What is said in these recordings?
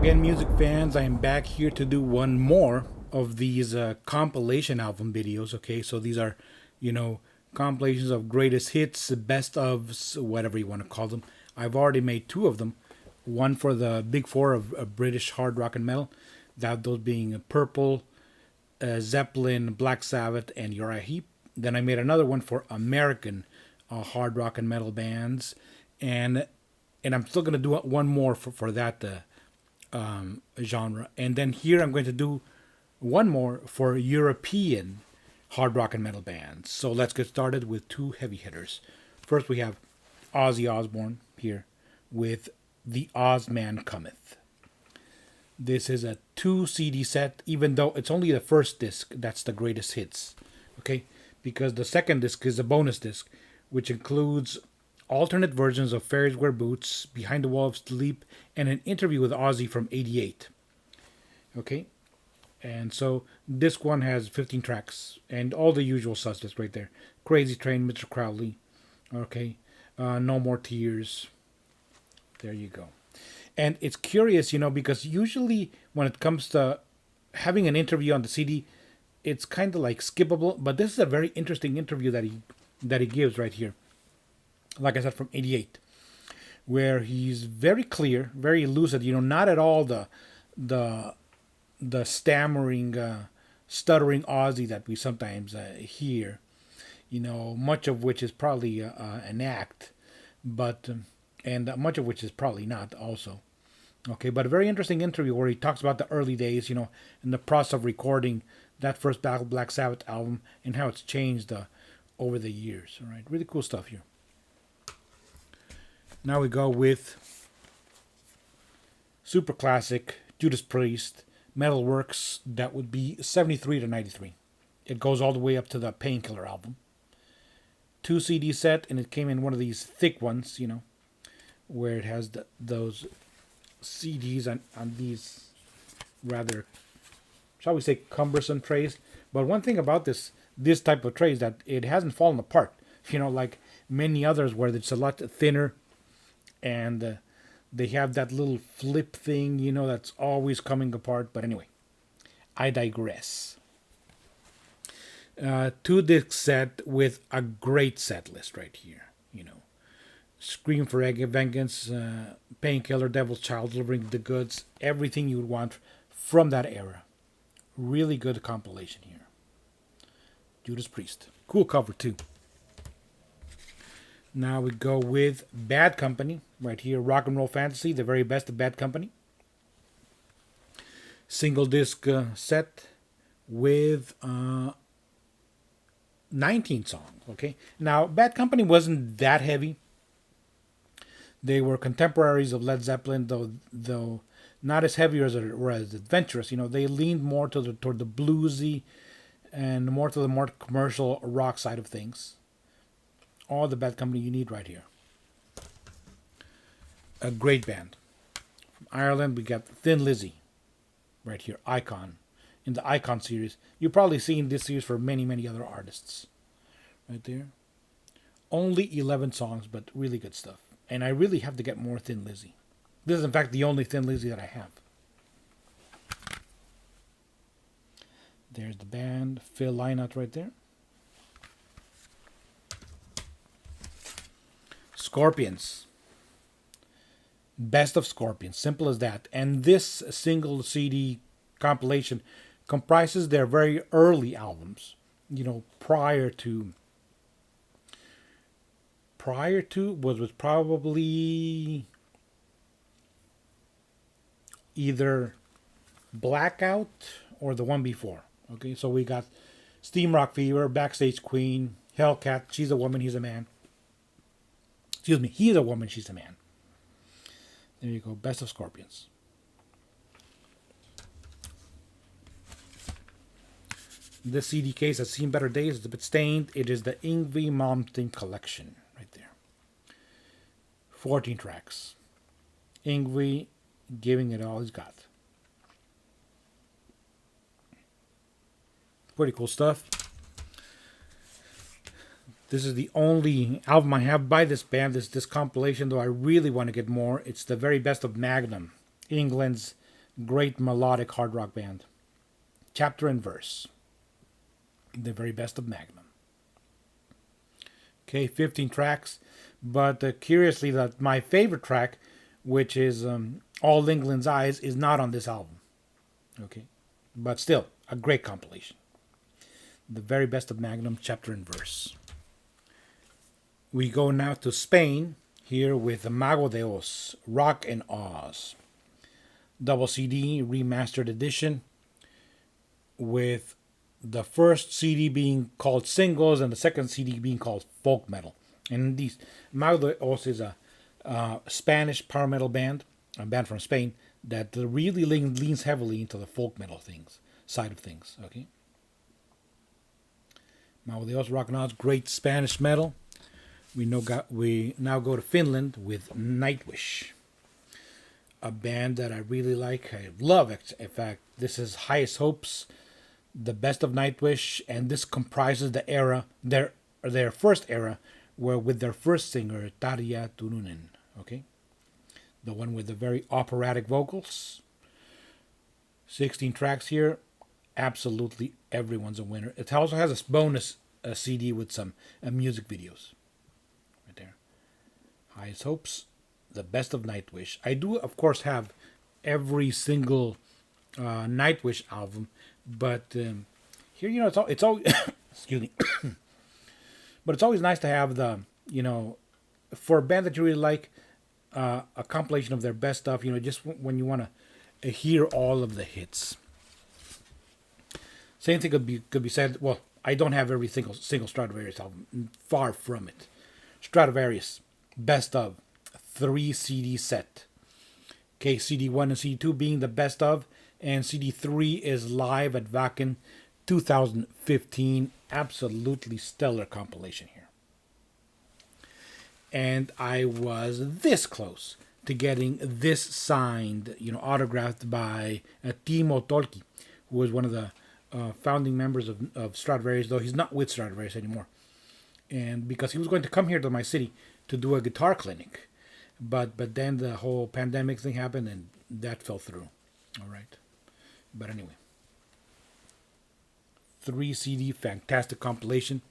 again, music fans. I am back here to do one more of these compilation album videos. Okay, so these are, compilations of greatest hits, best of, whatever you want to call them. I've already made two of them. One for the big four of British hard rock and metal, those being Purple, Zeppelin, Black Sabbath, and Uriah Heep. Then I made another one for American hard rock and metal bands, and I'm still going to do one more for that genre. And then here I'm going to do one more for European hard rock and metal bands. So let's get started with two heavy hitters. First we have Ozzy Osbourne here with the OZZMAN COMETH. This is a 2 CD set, even though it's only the first disc that's the greatest hits. Okay? Because the second disc is a bonus disc, which includes alternate versions of Fairies Wear Boots, Behind the Wall of Sleep, and an interview with Ozzy from '88. Okay? And so disc 1 has 15 tracks, and all the usual suspects right there. Crazy Train, Mr. Crowley. Okay? No More Tears. There you go. And it's curious, because usually when it comes to having an interview on the CD, it's kind of like skippable. But this is a very interesting interview that he gives right here. Like I said, from '88, where he's very clear, very lucid. Not at all the stammering, stuttering Ozzy that we sometimes hear. Much of which is probably an act, but and much of which is probably not also. Okay, but a very interesting interview where he talks about the early days, in the process of recording that first Black Sabbath album and how it's changed over the years. All right, really cool stuff here. Now we go with super classic Judas Priest Metalworks. That would be 73 to 93. It goes all the way up to the Painkiller album. 2 CD set, and it came in one of these thick ones, where it has those CDs on these rather, shall we say, cumbersome trays. But one thing about this type of tray is that it hasn't fallen apart. Like many others where it's a lot thinner, and they have that little flip thing, that's always coming apart. But anyway, I digress. 2 disc set with a great set list right here. Scream for Vengeance, Painkiller, Devil's Child, Delivering the Goods, everything you would want from that era. Really good compilation here. Judas Priest. Cool cover too. Now we go with Bad Company, right here. Rock and Roll Fantasy, the very best of Bad Company. Single disc set with 19 songs, okay? Now, Bad Company wasn't that heavy. They were contemporaries of Led Zeppelin, though not as heavy as adventurous. They leaned more toward the bluesy and more to the more commercial rock side of things. All the Bad Company you need right here. A great band. From Ireland, we got Thin Lizzy, right here, Icon. In the Icon series. You've probably seen this series for many, many other artists. Right there. Only 11 songs, but really good stuff. And I really have to get more Thin Lizzy. This is, in fact, the only Thin Lizzy that I have. There's the band. Phil Lynott right there. Scorpions. Best of Scorpions. Simple as that. And this single CD compilation comprises their very early albums. Prior to was probably either Blackout or the one before. Okay, so we got Steam Rock Fever, Backstage Queen, Hellcat, She's a Woman, He's a Man. Excuse me, He's a Woman, She's a Man. There you go, Best of Scorpions. This CD case has seen better days. It's a bit stained. It is the YNGWIE MALMSTEEN collection right there. 14 tracks. YNGWIE giving it all he's got. Pretty cool stuff. This is the only album I have by this band, this compilation, though I really want to get more. It's the very best of Magnum, England's Great melodic hard rock band. Chapter and verse. The very best of Magnum. Okay, 15 tracks. But curiously, that my favorite track, which is All England's Eyes, is not on this album. Okay, but still, a great compilation. The very best of Magnum, chapter and verse. We go now to Spain, here with the MAGO de Oz, Rock and Oz. Double CD, remastered edition, with the first CD being called Singles and the second CD being called Folk Metal. And these, MAGO de Oz is a Spanish power metal band, a band from Spain, that really leans heavily into the folk metal side of things. Okay, MAGO de Oz, Rock and Oz, great Spanish metal. We now go to Finland with NIGHTWISH, a band that I really like. I love. In fact, this is Highest Hopes, the best of NIGHTWISH, and this comprises the era, their first era, where with their first singer Tarja Turunen. Okay, the one with the very operatic vocals. 16 tracks here. Absolutely, everyone's a winner. It also has a bonus CD with some music videos. Right there. Highest Hopes, the best of NIGHTWISH. I do, of course, have every single NIGHTWISH album, but here, it's all excuse me. But it's always nice to have for a band that you really like, a compilation of their best stuff. Just when you want to hear all of the hits. Same thing could be said. Well, I don't have every single Stratovarius album. Far from it. Stratovarius, best of 3 CD set. Okay, CD 1 and CD 2 being the best of, and CD 3 is live at Wacken 2015. Absolutely stellar compilation here. And I was this close to getting this signed, autographed by Timo Tolkki, who was one of the founding members of Stratovarius, though he's not with Stratovarius anymore. And because he was going to come here to my city to do a guitar clinic, but then the whole pandemic thing happened and that fell through. All right, but anyway, 3 CD, fantastic compilation.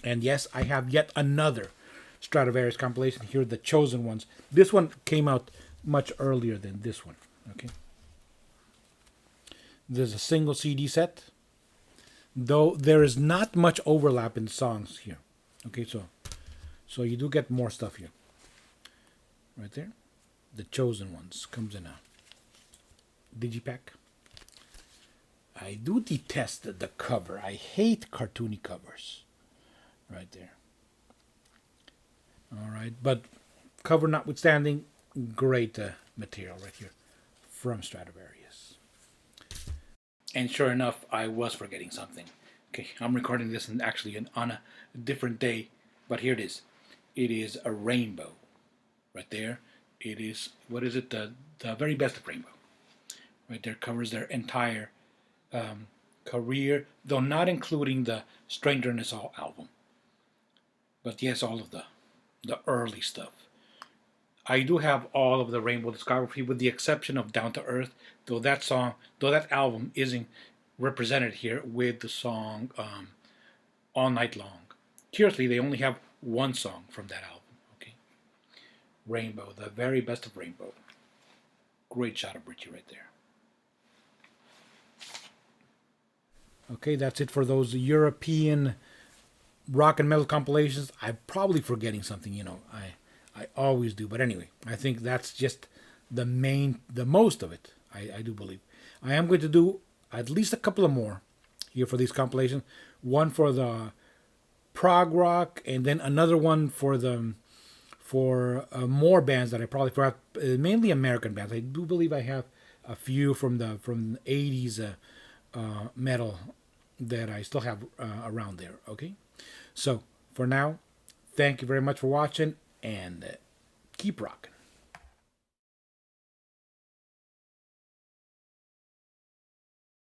And yes, I have yet another Stratovarius compilation here, the Chosen Ones. This one came out much earlier than this one. Okay, there's a single CD set, though there is not much overlap in songs here. Okay, so you do get more stuff here. Right there, the Chosen Ones comes in a digipack. I do detest the cover. I hate cartoony covers. Right there. All right, but cover notwithstanding, great material right here from Stratovarius. And sure enough, I was forgetting something. Okay, I'm recording this on a different day, but here it is. It is a Rainbow. Right there. It is, what is it? The very best of Rainbow. Right there, covers their entire career, though not including the Stranger in Us All album. But yes, all of the early stuff. I do have all of the Rainbow discography with the exception of Down to Earth, though that album isn't represented here with the song All Night Long. Curiously, they only have one song from that album. Okay, Rainbow, the very best of Rainbow. Great shot of Richie right there. Okay, that's it for those European rock and metal compilations. I'm probably forgetting something, I always do. But anyway, I think that's just the most of it, I do believe. I am going to do at least a couple of more here for these compilations. One for the prog rock, and then another one for more bands that I probably forgot, mainly American bands. I do believe I have a few from the 80s metal that I still have around there. Okay, so for now, thank you very much for watching, and keep rocking.